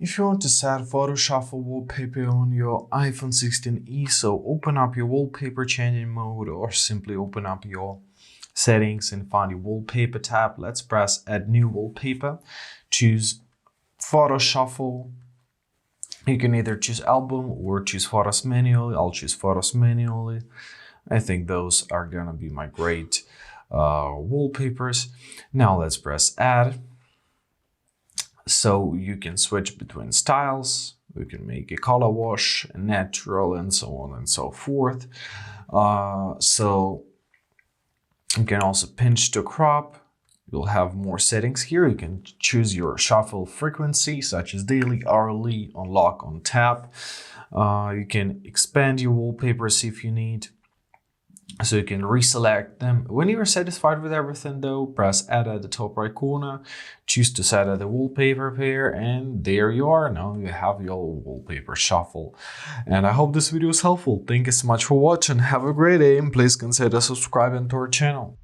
If you want to set photo shuffle wallpaper on your iPhone 16e, so open up your wallpaper changing mode or simply open up your settings and find your wallpaper tab. Let's press add new wallpaper, choose photo shuffle. You can either choose album or choose photos manually. I'll choose photos manually. I think those are gonna be my great wallpapers. Now let's press add. So you can switch between styles. We can make a color wash, a natural, and so on and so forth. So you can also pinch to crop. You'll have more settings here. You can choose your shuffle frequency, such as daily, hourly, on lock, on tap. You can expand your wallpapers if you need. So you can reselect them. When you are satisfied with everything though, press add at the top right corner, choose to set the wallpaper pair, and there you are. Now you have your wallpaper shuffle. And I hope this video is helpful. Thank you so much for watching. Have a great day and please consider subscribing to our channel.